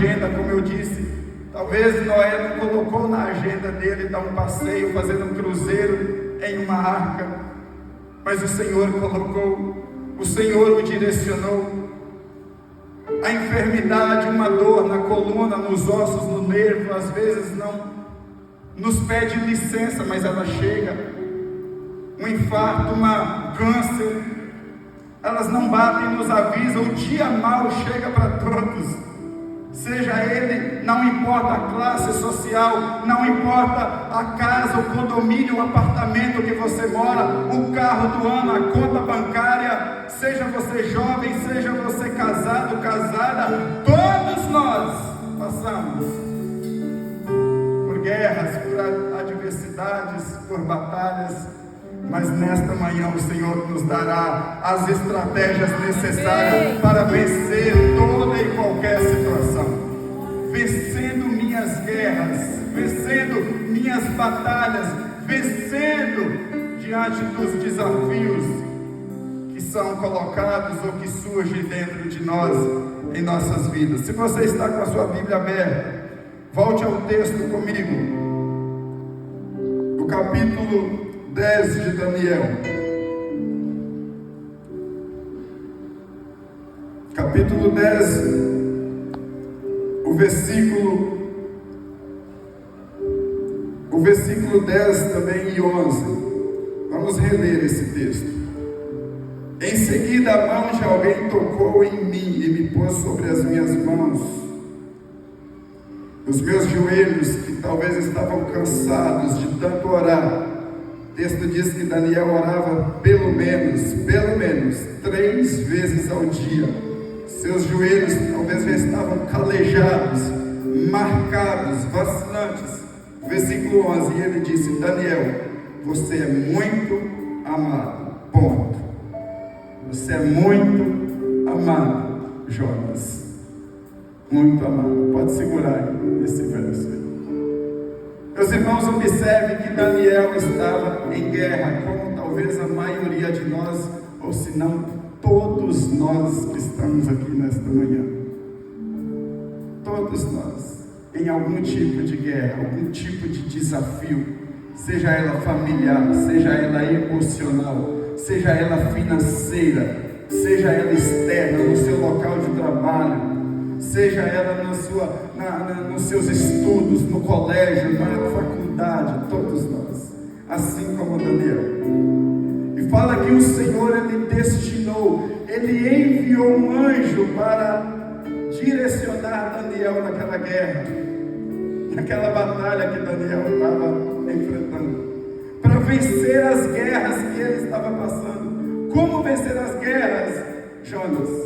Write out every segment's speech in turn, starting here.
agenda, como eu disse. Talvez Noé não colocou na agenda dele dar um passeio, fazer um cruzeiro em uma arca, mas o Senhor colocou, o Senhor o direcionou. A enfermidade, uma dor na coluna, nos ossos, no nervo, às vezes não nos pede licença, mas ela chega. Um infarto, câncer, elas não batem, nos avisam. O dia mau chega para todos. Seja ele, não importa a classe social, não importa a casa, o condomínio, o apartamento que você mora, o carro do ano, a conta bancária, seja você jovem, seja você casado, casada, todos nós passamos por guerras, por adversidades, por batalhas, mas nesta manhã o Senhor nos dará as estratégias necessárias para vencer toda e qualquer situação, vencendo minhas guerras, vencendo minhas batalhas, vencendo diante dos desafios que são colocados ou que surgem dentro de nós, em nossas vidas. Se você está com a sua Bíblia aberta, volte ao texto comigo, do capítulo 10 de Daniel, capítulo 10, o versículo 10 também e 11, vamos reler esse texto. Em seguida a mão de alguém tocou em mim e me pôs sobre as minhas mãos, os meus joelhos que talvez estavam cansados de tanto orar. O texto diz que Daniel orava pelo menos 3 vezes ao dia. Seus joelhos talvez já estavam calejados, marcados, vacilantes. Versículo 11, e ele disse: Daniel, você é muito amado. Ponto. Você é muito amado, Jonas. Muito amado. Pode segurar aí esse verso aí. Meus irmãos, observe que Daniel estava em guerra, como talvez a maioria de nós, ou se não todos nós que estamos aqui nesta manhã. Todos nós, em algum tipo de guerra, algum tipo de desafio, seja ela familiar, seja ela emocional, seja ela financeira, seja ela externa, no seu local de trabalho, seja ela nos seus estudos, no colégio, na faculdade, todos nós, assim como Daniel. E fala que o Senhor, Ele destinou, Ele enviou um anjo para direcionar Daniel naquela guerra, naquela batalha que Daniel estava enfrentando, para vencer as guerras que ele estava passando. Como vencer as guerras, Jonas?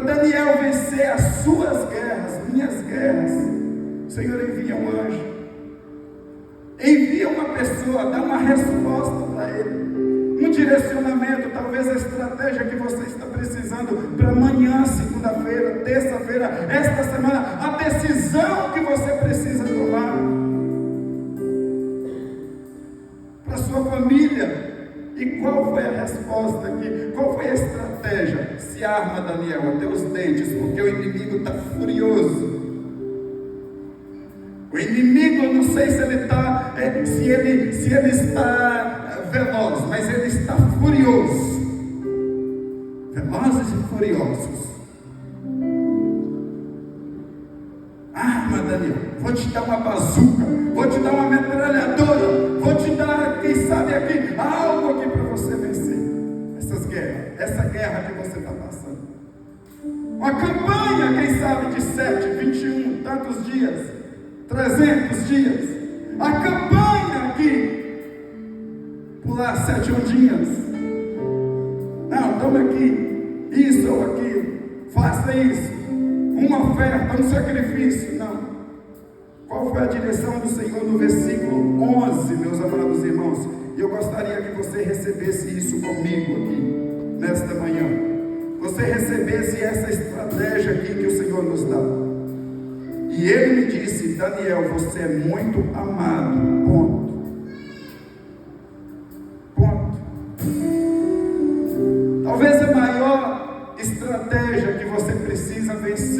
Daniel vencer as suas guerras, minhas guerras, o Senhor envia um anjo, envia uma pessoa, dá uma resposta para ele, um direcionamento, talvez a estratégia que você está precisando para amanhã, segunda-feira, terça-feira, esta semana, a decisão que você precisa tomar para a sua família. E qual foi a resposta aqui? Qual foi a estratégia? Se arma, Daniel, até os dentes, porque o inimigo está furioso. O inimigo, eu não sei se ele está, se ele está veloz, mas ele está furioso. Velozes e furiosos. Arma, Daniel, vou te dar uma bazuca, vou te dar uma metralhadora, vou te dar, quem sabe aqui, algo aqui para você vencer essas guerras, essa guerra que você está passando. Uma campanha, quem sabe, de 7, 21, tantos dias, 300 dias. A campanha aqui, pular 7 ondinhas. Não, toma aqui, isso ou aquilo, faça isso, uma oferta, um sacrifício. Não. Qual foi a direção do Senhor no versículo 11, meus amados irmãos? E eu gostaria que você recebesse isso comigo aqui, nesta manhã. Você recebesse essa estratégia aqui que o Senhor nos dá. E Ele me disse: Daniel, você é muito amado, ponto. Ponto. Talvez a maior estratégia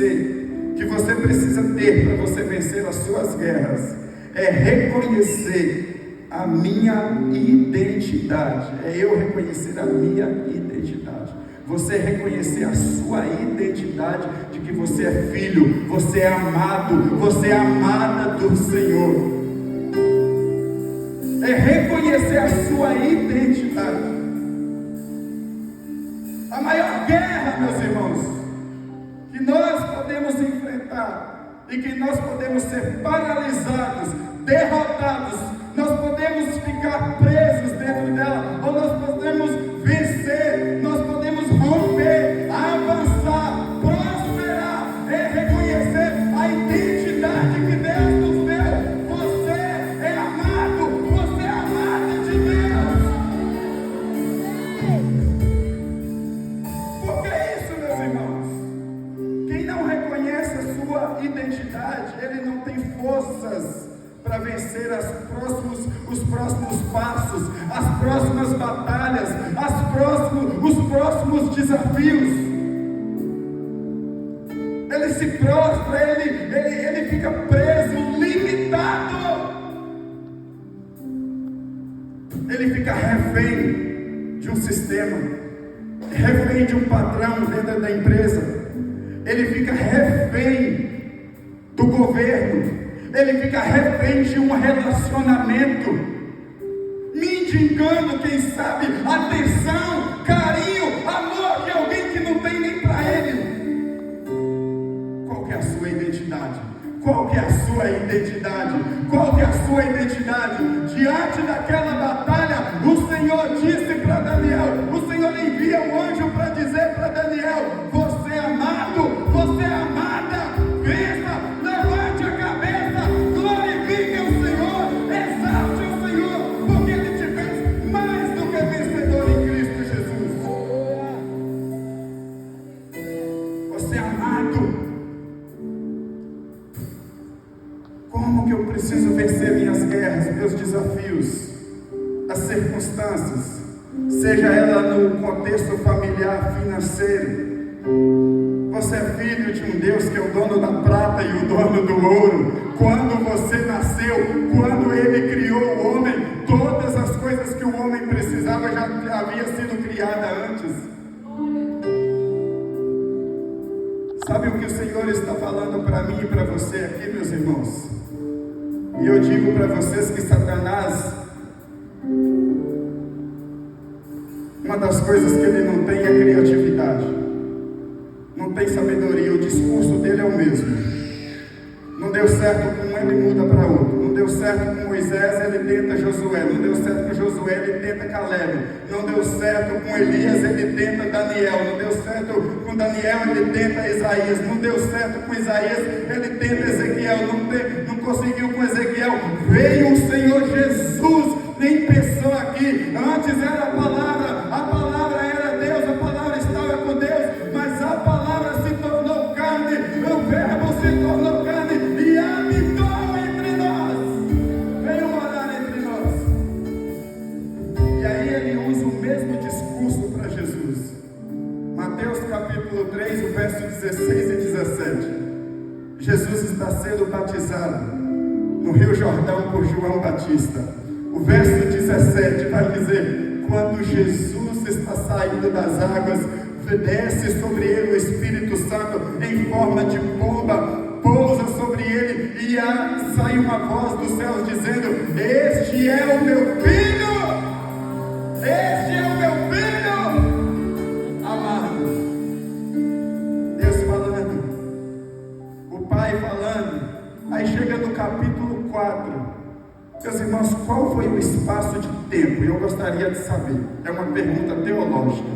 reconhecer que você precisa ter para você vencer as suas guerras é reconhecer a minha identidade. É eu reconhecer a minha identidade. Você reconhecer a sua identidade de que você é filho, você é amado, você é amada do Senhor. É reconhecer a sua identidade. A maior guerra, meus irmãos, que nós podemos enfrentar e que nós podemos ser paralisados, derrotados, nós podemos ficar presos dentro dela, ou nós podemos vencer, nós podemos romper, avançar, prosperar, é reconhecer a identidade que Deus nos deu. Você é amado, você é amada de Deus. Por que isso, meus irmãos? Quem não reconhece a sua identidade, ele não tem forças para vencer os próximos passos, as próximas batalhas, os próximos desafios. Ele se prostra, ele fica preso, limitado. Ele fica refém de um sistema, refém de um patrão dentro da empresa. Ele fica refém do governo. Ele fica refém de um relacionamento, mendigando, quem sabe, atenção, carinho, amor de alguém que não tem nem para ele. Qual que é a sua identidade? Qual que é a sua identidade? Qual que é a sua identidade? Diante daquela batalha, o Senhor disse para Daniel, o Senhor envia um anjo para dizer para Daniel: você é amado, você é amada, vença, levante a cabeça, glorifique o Senhor, exalte o Senhor, porque Ele te fez mais do que vencedor em Cristo Jesus. Você é amado. Como que eu preciso vencer minhas guerras, meus desafios, as circunstâncias, seja ela no contexto familiar, financeiro? Você é filho de um Deus que é o dono da prata e o dono do ouro. Quando você nasceu, quando Ele criou o homem, todas as coisas que o homem precisava já havia sido criada antes. Sabe o que o Senhor está falando para mim e para você aqui, meus irmãos? E eu digo para vocês que Satanás, uma das coisas que ele não tem é criatividade, não tem sabedoria, o discurso dele é o mesmo. Não deu certo com um, ele muda para outro. Não deu certo com Moisés, ele tenta Josué. Não deu certo com Josué, ele tenta Caleb. Não deu certo com Elias, ele tenta Daniel. Não deu certo com Daniel, ele tenta Isaías. Não deu certo com Isaías, ele tenta Ezequiel. Não conseguiu com Ezequiel. Veio o Senhor Jesus em pessoa aqui. Antes era a palavra era Deus, a palavra estava com Deus, mas a palavra se tornou carne, o verbo se tornou carne e habitou entre nós, veio morar entre nós. E aí ele usa o mesmo discurso para Jesus. Mateus capítulo 3, o verso 16 e 17. Jesus está sendo batizado no Rio Jordão por João Batista. O verso 17 vai dizer: quando Jesus está saindo das águas, desce sobre ele o Espírito Santo em forma de pomba, pousa sobre ele e sai uma voz dos céus dizendo: este é o meu filho, este é o meu filho amado. Deus falando, o Pai falando. Aí chega no capítulo 4. Meus irmãos, qual foi o espaço de tempo? Eu gostaria de saber. É uma pergunta teológica.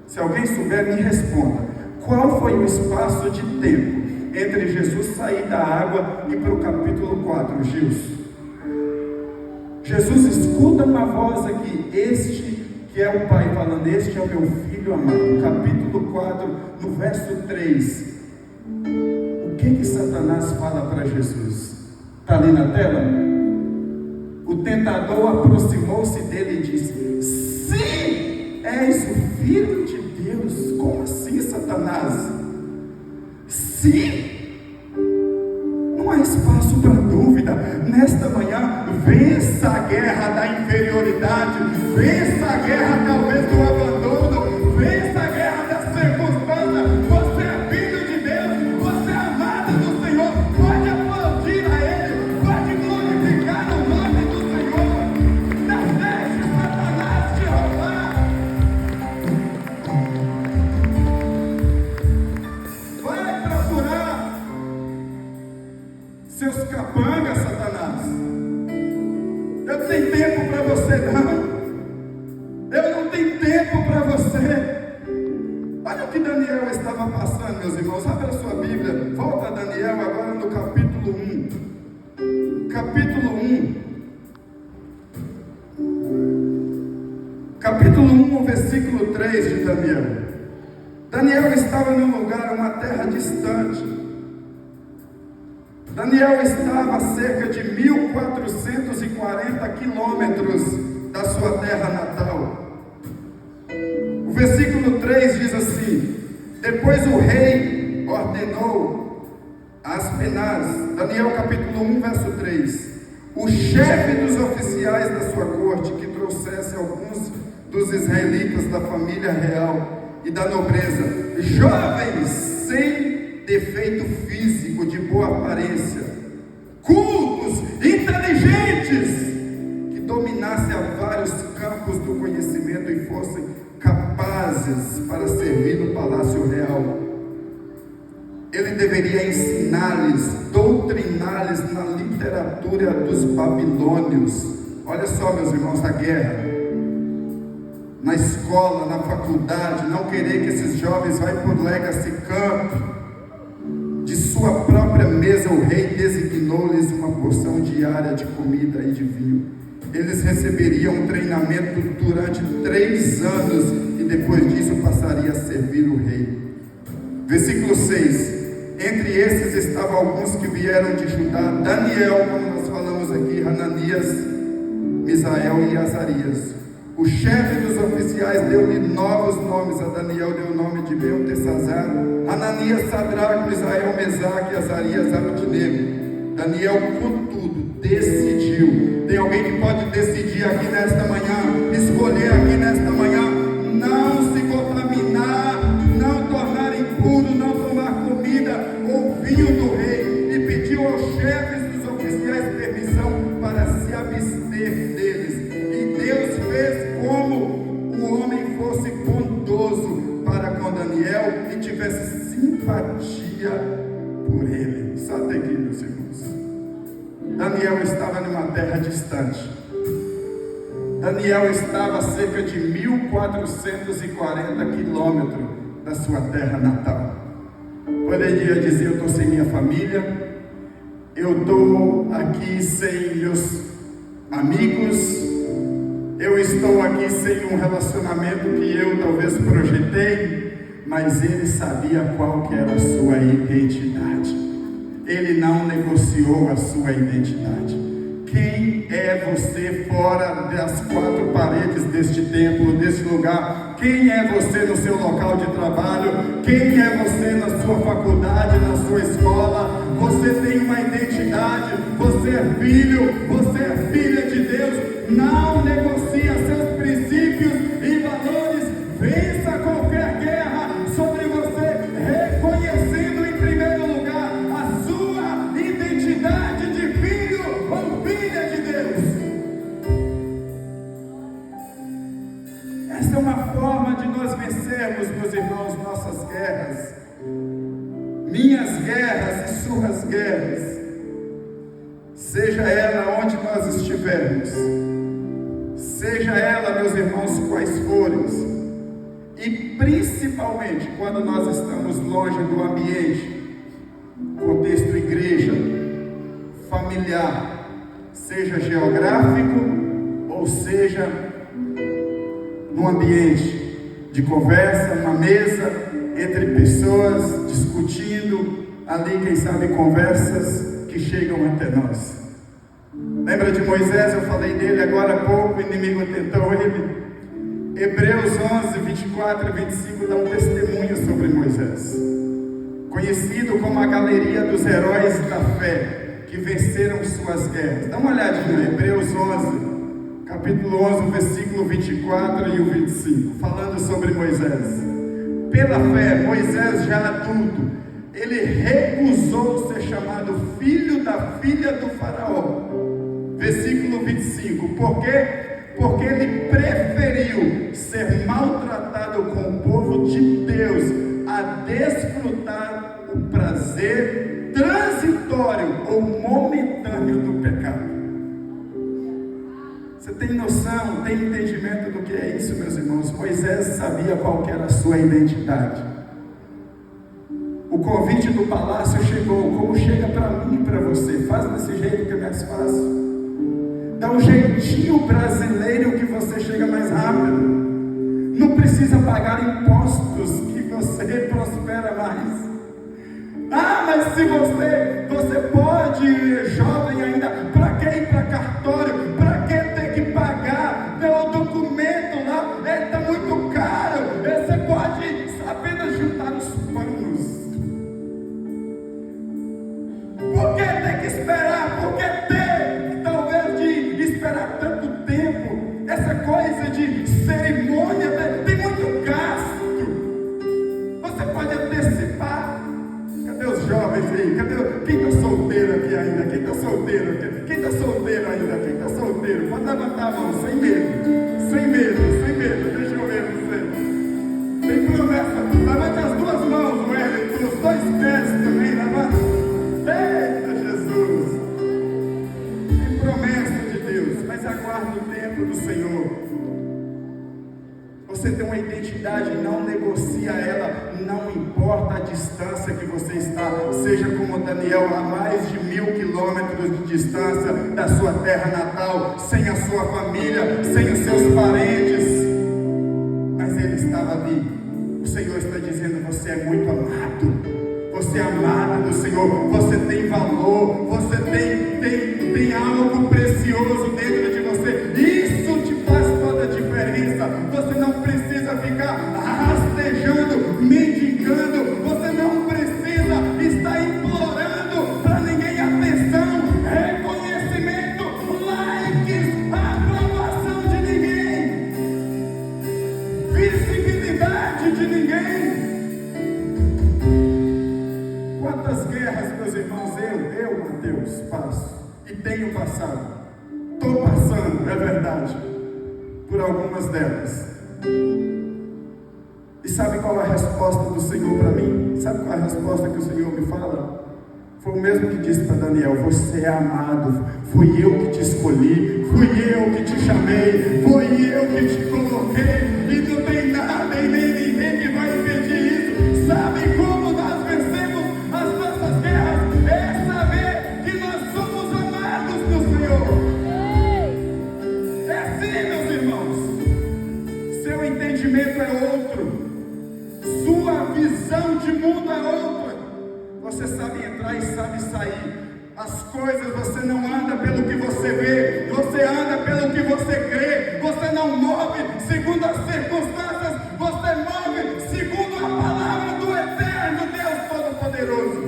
Se alguém souber, me responda. Qual foi o espaço de tempo entre Jesus sair da água e para o capítulo 4, Gilson? Jesus escuta uma voz aqui. Este que é o Pai falando, este é o meu filho amado. Capítulo 4, no verso 3. O que Satanás fala para Jesus? Está ali na tela? O tentador aproximou-se dele e disse: se és o Filho de Deus. Como assim, Satanás? Se Sim, não há espaço para dúvida. Nesta manhã, vença a guerra da inferioridade, vença a guerra talvez do abandono, vença a guerra da circunstância. Você é filho de Deus, você é amado do Senhor. Pode aplaudir a Ele, pode glorificar o nome do Senhor. Não deixe Satanás te roubar. Vai procurar seus capangas, Satanás. Eu não tenho tempo para você, não. Eu não tenho tempo para você. Olha o que Daniel estava passando, meus irmãos. Abra a sua Bíblia. Volta a Daniel agora no capítulo 1. Capítulo 1. Capítulo 1, versículo 3 de Daniel. Daniel estava num lugar, uma terra distante. Daniel estava a cerca de 1440 quilômetros da sua terra natal. O versículo 3 diz assim: depois o rei ordenou a Aspenaz, Daniel capítulo 1, verso 3, o chefe dos oficiais da sua corte, que trouxesse alguns dos israelitas da família real e da nobreza, jovens sem defeito físico, de boa aparência, cultos, inteligentes, que dominassem a vários campos do conhecimento e fossem capazes para servir no palácio real. Ele deveria ensinar-lhes, doutrinar-lhes na literatura dos babilônios. Olha só, meus irmãos, a guerra. Na escola, na faculdade, não querer que esses jovens vá por legacy camp. De sua própria mesa o rei designou-lhes uma porção diária de comida e de vinho. Eles receberiam um treinamento durante 3 anos e depois disso passaria a servir o rei. Versículo 6. Entre esses estavam alguns que vieram de Judá: Daniel, como nós falamos aqui, Hananias, Misael e Azarias. O chefe dos oficiais deu-lhe novos nomes. A Daniel deu o nome de Beltesazar, Hananias, Sadraque, Misael, Mesaque e Azarias, Abednego. Daniel, contudo, decidiu. Tem alguém que pode decidir aqui nesta manhã, escolher aqui nesta manhã, não se contaminar, não tornar impuro, não tomar comida ou vinho do rei, e pediu aos chefes dos oficiais permissão para se abster deles. E Deus fez como o homem fosse bondoso para com Daniel e tivesse simpatia por ele. Só até aqui, meus irmãos. Daniel estava numa terra distante. Daniel estava a cerca de 1440 quilômetros da sua terra natal. Poderia dizer: eu estou sem minha família, eu estou aqui sem meus amigos, eu estou aqui sem um relacionamento que eu talvez projetei. Mas ele sabia qual que era a sua identidade. Ele não negociou a sua identidade. Quem é você fora das 4 paredes deste templo, deste lugar? Quem é você no seu local de trabalho? Quem é você na sua faculdade, na sua escola? Você tem uma identidade, você é filho, você é filha de Deus. Não negocia seus princípios e valores. Vença qualquer guerra sobre você, reconhecendo em primeiro lugar a sua identidade de filho ou filha de Deus. Esta é uma forma de nós vencermos, meus irmãos, nossas guerras, minhas guerras e suas guerras, seja ela onde nós estivermos, seja ela, meus irmãos, quais forem. E principalmente quando nós estamos longe do ambiente, contexto igreja, familiar, seja geográfico ou seja no ambiente de conversa, uma mesa entre pessoas discutindo ali, quem sabe conversas que chegam até nós. Lembra de Moisés? Eu falei dele agora há pouco. O inimigo tentou ele. Hebreus 11, 24 e 25 dá um testemunho sobre Moisés. conhecido como a galeria dos heróis da fé, que venceram suas guerras. Dá uma olhadinha, Hebreus 11, capítulo 11, versículo 24 e o 25, falando sobre Moisés. Pela fé, Moisés já adulto, ele recusou ser chamado filho da filha do faraó. Versículo 25, por quê? Porque ele preferiu ser maltratado com o povo de Deus a desfrutar o prazer transitório ou momentâneo do pecado. Você tem noção, tem entendimento do que é isso, meus irmãos? Moisés sabia qual que era a sua identidade. O convite do palácio chegou, como chega para mim e para você. Faz desse jeito que é mais fácil. Dá um jeitinho brasileiro que você chega mais rápido. Não precisa pagar impostos que você prospera mais. Ah, mas se você pode, jovem ainda, para que ir para cartório? Para que ter que pagar? Meu documento lá está muito caro. Você pode apenas juntar os panos. Por que ter que esperar? Por que ter, talvez, de esperar tanto tempo? Essa coisa de cerimônia tem muito gasto. Você pode antecipar. Cadê os jovens aí? Quem está solteiro aqui ainda? Quem está solteiro aqui? Quem está solteiro ainda? Quem está solteiro? Pode levantar a mão, sem medo. Sem medo, sem medo. Deixa eu ver você. Tem promessa. Levante as duas mãos, Wellington. Os dois pés também. Levante. Eita Jesus. Tem promessa de Deus. Mas aguarde o tempo do Senhor. Você tem uma identidade, não negocia ela, não importa a distância que você está, seja como Daniel, a mais de 1000 quilômetros de distância da sua terra natal, sem a sua família, sem os seus parentes, mas ele estava ali. O Senhor está dizendo: você é muito amado, você é amada do Senhor, você tem valor, você tem algo precioso dentro de você. Isso te faz toda a diferença. Você não precisa ficar rastejando, mendigando, você não precisa estar implorando para ninguém atenção, reconhecimento, likes, aprovação de ninguém, visibilidade de ninguém. Quantas guerras, meus irmãos, eu, Mateus, passo e tenho passado, estou passando, é verdade, por algumas delas. E sabe qual é a resposta do Senhor para mim? Sabe qual é a resposta que o Senhor me fala? Foi o mesmo que disse para Daniel: você é amado, fui eu que te escolhi, fui eu que te chamei, fui eu que te coloquei, e não tem nada e nem ninguém que vai impedir isso. Sabe como nós vencemos as nossas guerras? É saber que nós somos amados do Senhor. É assim, meus irmãos. Seu entendimento é outro, sua visão de mundo é outra. Você sabe entrar e sabe sair. As coisas, você não anda pelo que você vê, você anda pelo que você crê. Você não move segundo as circunstâncias, você move segundo a palavra do eterno Deus Todo-Poderoso.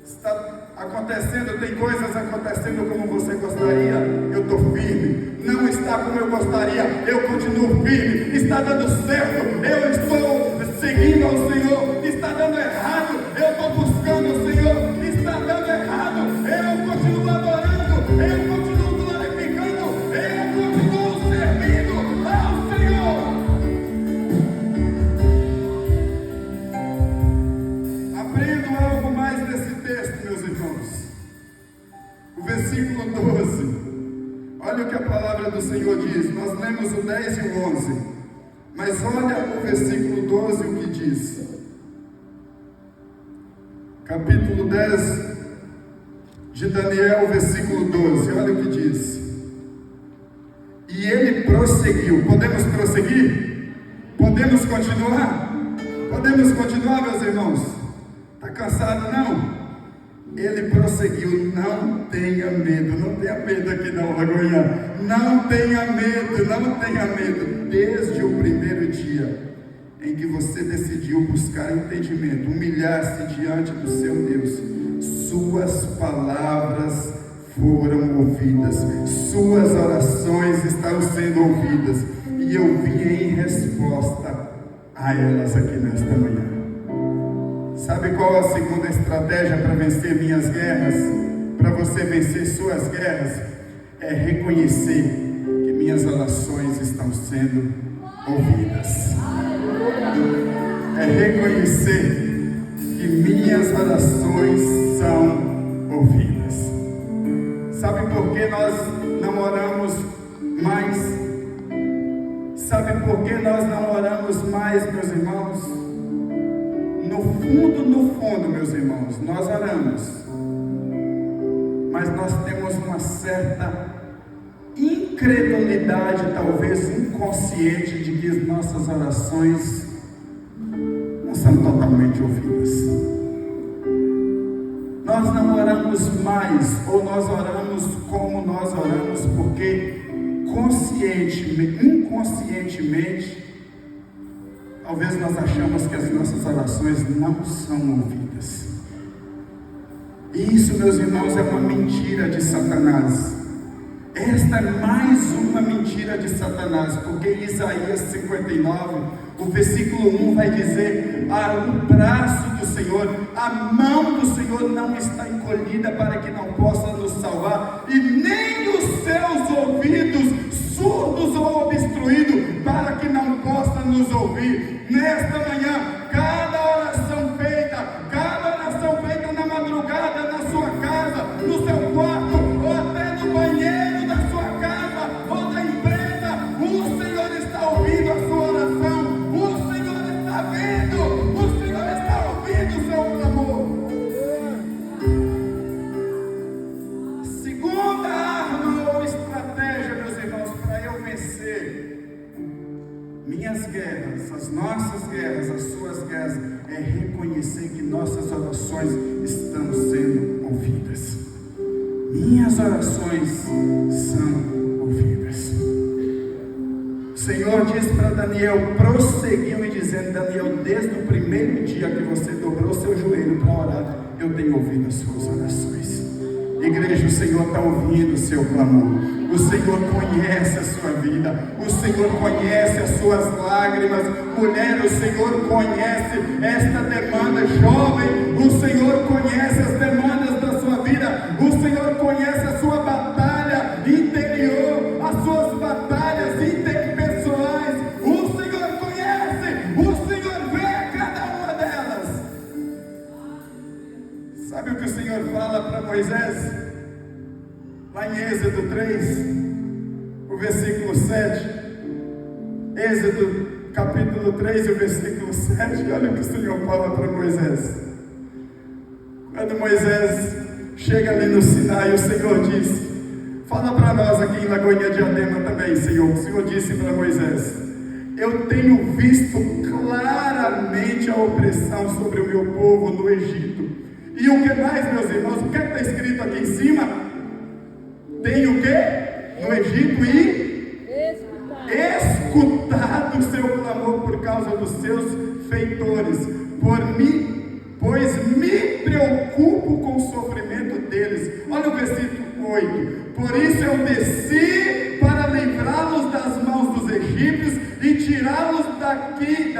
Está acontecendo, tem coisas acontecendo como você gostaria, eu estou firme. Não está como eu gostaria, eu continuo firme. Está dando certo, eu estou seguindo ao Senhor. Está dando errado, eu estou buscando o Senhor. Está dando errado, eu continuo adorando, eu continuo glorificando, eu continuo servindo ao Senhor. Aprendo algo mais nesse texto, meus irmãos. O versículo 12. Olha o que a palavra do Senhor diz. Nós lemos o 10 e o 11. Mas olha o versículo 12, o que diz. Capítulo 10 de Daniel, versículo 12. Olha o que diz. E ele prosseguiu. Podemos prosseguir? Podemos continuar? Podemos continuar, meus irmãos? Está cansado, não? Ele prosseguiu: não tenha medo. Não tenha medo aqui não, Lagoinha. Não tenha medo, não tenha medo. Desde o primeiro dia em que você decidiu buscar entendimento, humilhar-se diante do seu Deus, suas palavras foram ouvidas, suas orações estão sendo ouvidas, e eu vim em resposta a elas aqui nesta manhã. Sabe qual a segunda estratégia para vencer minhas guerras? Para você vencer suas guerras? É reconhecer que minhas orações estão sendo ouvidas. É reconhecer que minhas orações são ouvidas. Sabe por que nós não oramos mais? Sabe por que nós não oramos mais, meus irmãos? No fundo, meus irmãos, nós oramos, mas nós temos uma certa incredulidade, talvez inconsciente, de que as nossas orações não são totalmente ouvidas. Nós não oramos mais, ou nós oramos como nós oramos, porque inconscientemente, talvez nós achamos que as nossas orações não são ouvidas. E isso, meus irmãos, é uma mentira de Satanás. Esta é mais uma mentira de Satanás, porque em Isaías 59, o versículo 1 vai dizer: o braço do Senhor, a mão do Senhor não está encolhida para que não possa nos salvar, e nem os seus ouvidos surdos ou obstruídos para que não possa nos ouvir. Nesta manhã, cada oração feita na madrugada, na sua casa, no seu quarto, ou até no banheiro da sua casa, ou da empresa, o Senhor está ouvindo a sua oração, o Senhor está vendo, o Senhor está ouvindo o seu clamor. Segunda arma ou estratégia, meus irmãos, para eu vencer minhas guerras, as nossas guerras, as suas guerras, é reconhecer que nossas orações estão sendo ouvidas. Minhas orações são ouvidas. O Senhor diz para Daniel, prosseguiu e dizendo: Daniel, desde o primeiro dia que você dobrou seu joelho para orar, eu tenho ouvido as suas orações. Igreja, o Senhor está ouvindo o seu clamor. O Senhor conhece a sua vida. O Senhor conhece as suas lágrimas. Mulher, o Senhor conhece esta demanda. Jovem, o Senhor conhece as demandas da sua vida. O Senhor conhece a sua batalha interior, as suas batalhas interpessoais. O Senhor conhece. O Senhor vê cada uma delas. Sabe o que o Senhor fala para Moisés? Lá em Êxodo 3, o versículo 7, Êxodo capítulo 3, o versículo 7, olha o que o Senhor fala para Moisés. Quando Moisés chega ali no Sinai, o Senhor diz, fala para nós aqui em Lagoinha Diadema também, Senhor. O Senhor disse para Moisés: eu tenho visto claramente a opressão sobre o meu povo no Egito. E o que mais, meus irmãos? O que está escrito aqui em cima? Tem o que? No Egito e escutado o seu clamor por causa dos seus feitores, pois me preocupo com o sofrimento deles. Olha o versículo 8: por isso eu desci para livrá-los das mãos dos egípcios e tirá-los daqui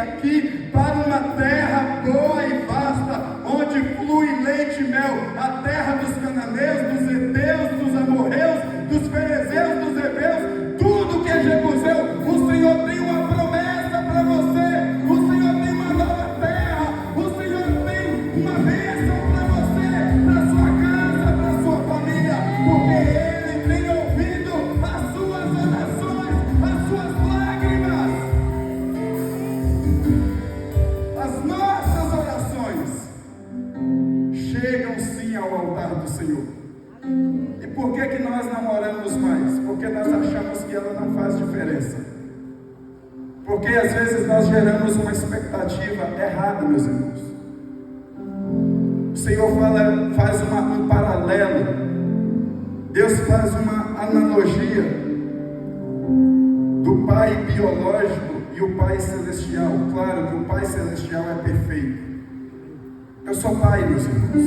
para uma terra boa e vasta, onde flui leite e mel, a terra dos cananeus, dos heteus, dos amorreus, dos ferezeus, dos heveus, tudo que é jebuseu. O Senhor tem uma promessa para você. O Senhor tem uma nova terra. O Senhor tem uma bênção para você, para sua casa, para sua família, porque Ele tem ouvido as suas orações, as suas lágrimas. As nossas orações chegam sim ao altar do Senhor. E por que nós não oramos mais? Porque nós achamos que ela não faz diferença. Porque às vezes nós geramos uma expectativa errada, meus irmãos. O Senhor faz um paralelo. Deus faz uma analogia do pai biológico e o Pai Celestial. Claro que o Pai Celestial é perfeito. Eu sou pai, meus irmãos.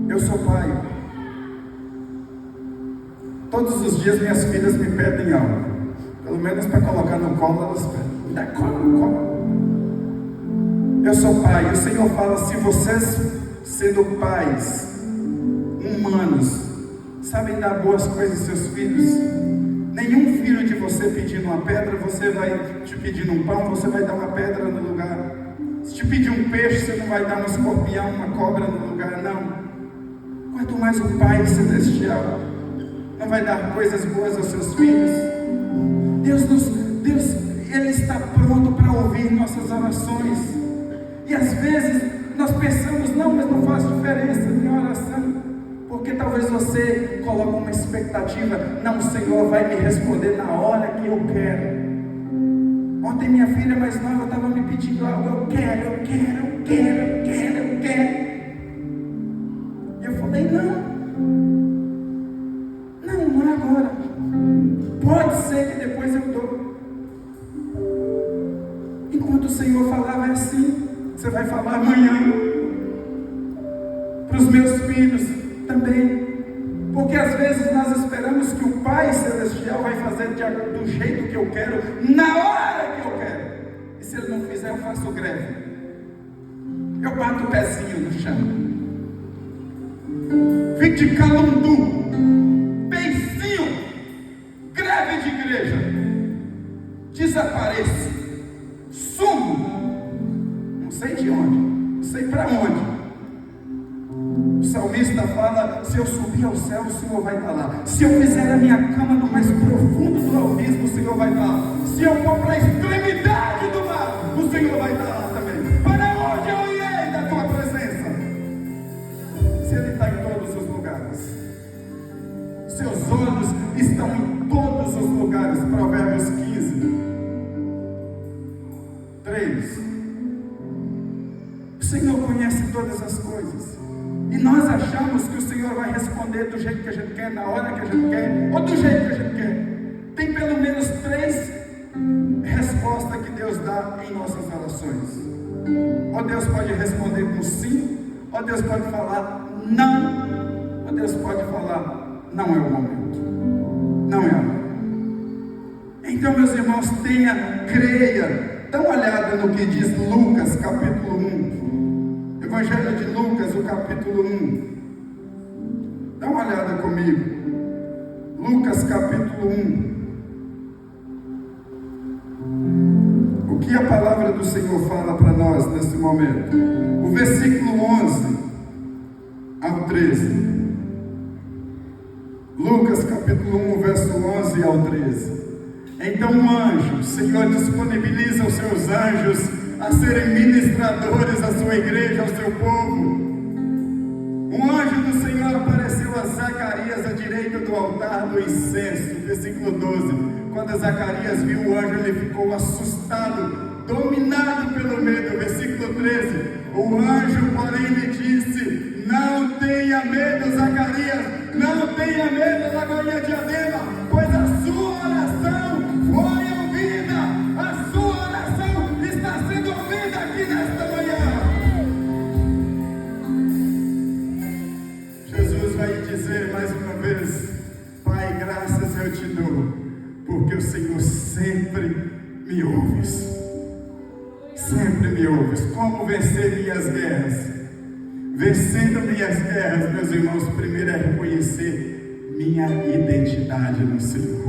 Eu sou pai. Todos os dias minhas filhas me pedem algo. Pelo menos para colocar no colo, elas pedem. Me dá cola no colo. Eu sou pai. E o Senhor fala: se vocês, sendo pais humanos, sabem dar boas coisas aos seus filhos, nenhum filho de você pedindo uma pedra, você vai te pedindo um pão, você vai dar uma pedra no lugar. Se te pedir um peixe, você não vai dar um escorpião, uma cobra no lugar, não. Quanto mais o Pai Celestial não vai dar coisas boas aos seus filhos. Deus, Ele está pronto para ouvir nossas orações. E às vezes nós pensamos: não, mas não faz diferença minha oração, porque talvez você coloque uma expectativa: não, o Senhor vai me responder na hora que eu quero. Ontem minha filha mais nova estava me pedindo algo: eu quero. E eu falei: não é agora. Pode ser que depois eu dou. Enquanto o Senhor falava é assim. Você vai falar amanhã. Para os meus filhos também. Porque às vezes nós esperamos que o Pai Celestial vai fazer do jeito que eu quero, na hora que eu quero. E se Ele não fizer, eu faço greve. Eu bato o pezinho no chão. Fico de calundu. Beicinho. Greve de igreja. Desapareço. Sumo. Não sei de onde. Não sei para onde. O salmista fala: se eu subir ao céu, o Senhor vai estar lá. Se eu fizer a minha cama no mais profundo do abismo, o Senhor vai estar lá. Se eu for para a extremidade do mar, o Senhor vai estar lá também. Para onde eu irei da tua presença? Se Ele está em todos os lugares, seus olhos estão em todos os lugares. Provérbios 15, 3. O Senhor conhece todas as coisas. E nós achamos que o Senhor vai responder do jeito que a gente quer, na hora que a gente quer, ou do jeito que a gente quer. Tem pelo menos 3 respostas que Deus dá em nossas orações. Ou Deus pode responder com sim, ou Deus pode falar não, ou Deus pode falar: não é o momento, não é a hora. Então, meus irmãos, creia. Dá uma olhada no que diz Lucas capítulo 1. Evangelho de Lucas, o capítulo 1. Dá uma olhada comigo. Lucas capítulo 1. O que a palavra do Senhor fala para nós nesse momento? O versículo 11 ao 13. Lucas capítulo 1, verso 11 ao 13. Então um anjo, o Senhor disponibiliza os seus anjos a serem ministradores à sua igreja, ao seu povo. Um anjo do Senhor apareceu a Zacarias à direita do altar do incenso. Versículo 12. Quando Zacarias viu o anjo, ele ficou assustado, dominado pelo medo. Versículo 13. O anjo, porém, lhe disse: não tenha medo, Zacarias, não tenha medo, Lagoinha Diadema, pois a sua oração foi ouvida. A sua oração está sendo ouvida aqui nesta manhã. Jesus vai dizer mais uma vez: Pai, graças eu te dou, porque o Senhor sempre me ouves. Sempre me ouves. Como vencer minhas guerras? Vencendo minhas guerras, meus irmãos, primeiro é reconhecer minha identidade no Senhor.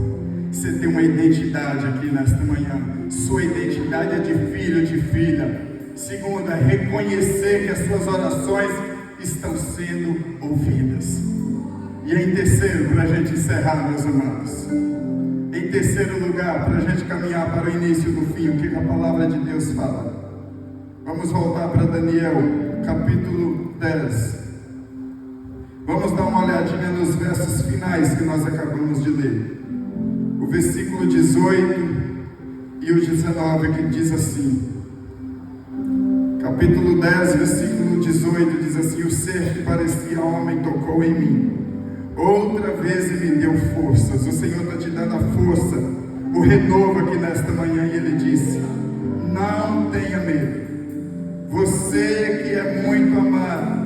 Você tem uma identidade aqui nesta manhã. Sua identidade é de filho, de filha. Segundo, é reconhecer que as suas orações estão sendo ouvidas. E em terceiro, para a gente encerrar, meus amados, em terceiro lugar, para a gente caminhar para o início do fim, o que a palavra de Deus fala? Vamos voltar para Daniel, capítulo 10. Vamos dar uma olhadinha nos versos finais que nós acabamos de ler. O versículo 18 e o 19, que diz assim. Capítulo 10, versículo 18, diz assim: o ser que parecia homem tocou em mim outra vez e me deu forças. O Senhor está te dando a força o renovo aqui nesta manhã e Ele disse: não tenha medo. Você que é muito amado,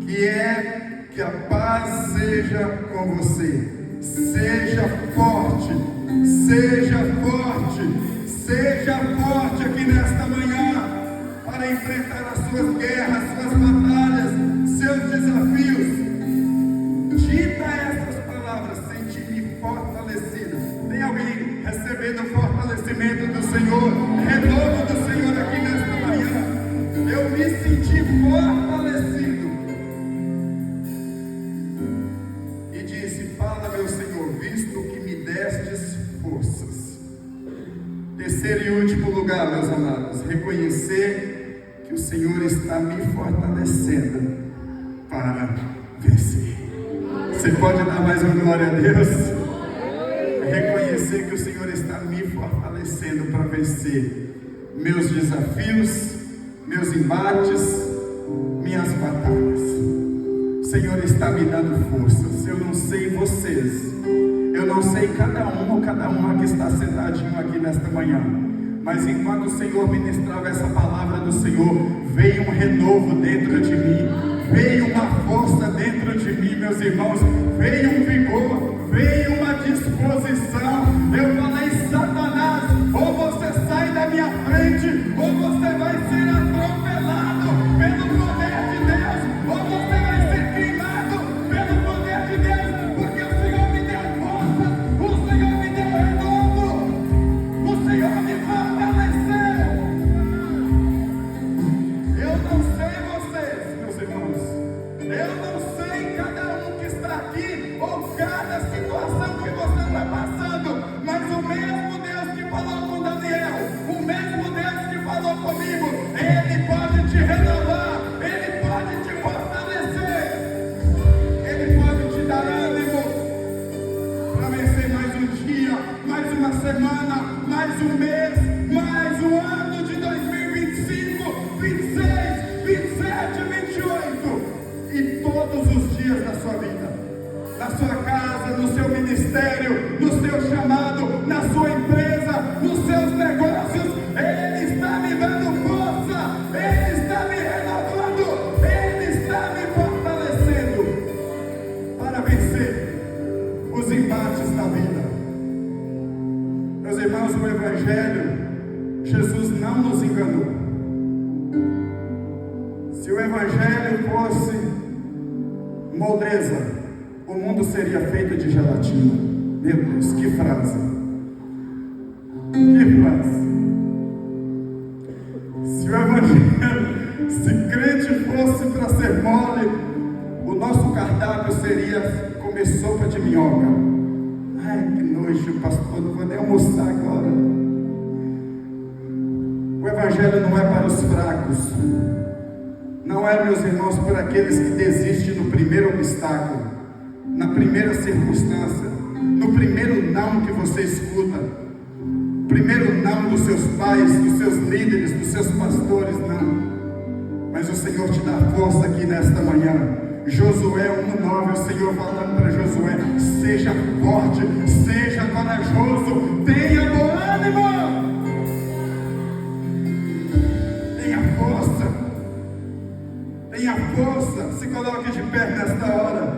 que a paz seja com você. Seja forte, seja forte, seja forte aqui nesta manhã para enfrentar as suas guerras, suas batalhas, seus desafios. Dita essas palavras, senti-me fortalecido. Tem alguém recebendo fortalecimento do Senhor, renovo do Senhor aqui nesta manhã? Eu me senti fortalecido. E disse: fala, meu Senhor, visto que me destes forças. Terceiro e último lugar, meus amados, reconhecer que o Senhor está me fortalecendo para vencer. Você pode dar mais uma glória a Deus? Reconhecer que o Senhor está me fortalecendo para vencer meus desafios, meus embates, minhas batalhas. O Senhor está me dando forças. Eu não sei vocês, eu não sei cada uma que está sentadinho aqui nesta manhã, mas enquanto o Senhor ministrava essa palavra do Senhor, veio um renovo dentro de mim, veio uma força dentro de mim, meus irmãos, veio um vigor, veio uma disposição. Eu falei: Satanás, ou você sai da minha frente, ou você vai ser atropelado pelo poder de Deus, ou você vai ser queimado pelo poder de Deus, porque o Senhor me deu força, o Senhor me deu renovo, o Senhor me fortaleceu. Eu não sei vocês, meus irmãos, eu não sei cada um que está aqui, ou cada situação que você está passando, mas o mesmo Deus que falou com Daniel, o mesmo Deus que falou comigo, Ele pode te renovar, Ele pode te fortalecer, Ele pode te dar ânimo para vencer mais um dia, mais uma semana, mais um mês, mais um ano de 2025, 26, 27, 28 e todos os dias da sua vida, na sua casa, no seu ministério, no seu chamado, na sua empresa, nos seus negócios. Ele está me dando força, Ele está me renovando, Ele está me fortalecendo para vencer os embates da vida. Meus irmãos, o Evangelho, Jesus não nos enganou. Se o Evangelho fosse moldeza, o mundo seria feito de gelatina. Meu Deus, que frase! Que frase! Se o Evangelho, se crente fosse para ser mole, o nosso cardápio seria comer sopa de minhoca. Ai, que nojo, pastor, não vou nem almoçar agora. O Evangelho não é para os fracos. Não é, meus irmãos, para aqueles que desistem no primeiro obstáculo, na primeira circunstância, no primeiro não que você escuta, primeiro não dos seus pais, dos seus líderes, dos seus pastores, não. Mas o Senhor te dá força aqui nesta manhã. Josué 1:9, o Senhor falando para Josué: seja forte, seja corajoso, tenha bom ânimo, tenha força, se coloque de pé nesta hora.